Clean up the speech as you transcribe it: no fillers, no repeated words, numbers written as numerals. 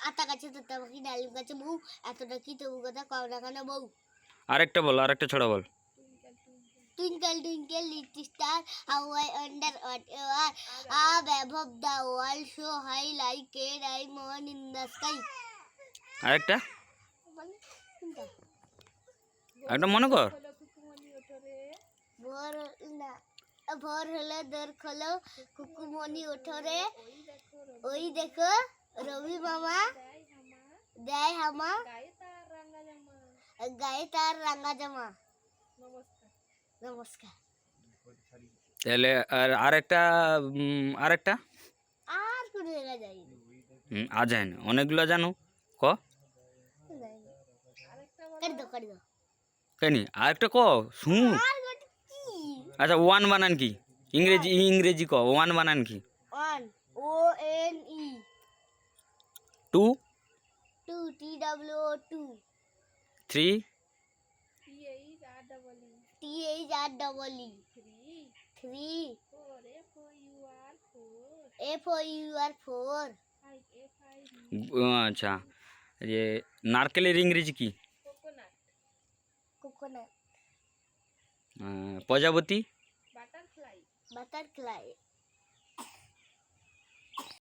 আতা গাছে তোতা পাখি ডালিম গাছে বউ এতটা কি তবু কথা কও না কেন বউ। আরেকটা বল, আরেকটা ছড়া বল। Twinkle twinkle little star, how I wonder what you are. Above the world so high like a diamond in the sky. আরেকটা আরেকটা মনে কর। ভোর না ভোর হলে দোর খোলো কুকুমনি ওঠরে ওই দেখো রবি মামা দেয় হামা গায়ে তার রাঙা জামা। নমস্কার। তাহলে আর আরেকটা আরেকটা আর কোনো জায়গায় যাইনি। যায় না, অনেকগুলো জানো ক। কাটি দাও কেনি আরেকটা ক শুন। আর গোটে কি আচ্ছা ওয়ান বানান কি? ইংরেজি ক, ওয়ান বানান কি? One O N E two two T W O two three T H R double E three F O U R four আচ্ছা যে নারকেলের ইংরেজি কি? কোকোনাট প্রজাপতি বাটারফ্লাই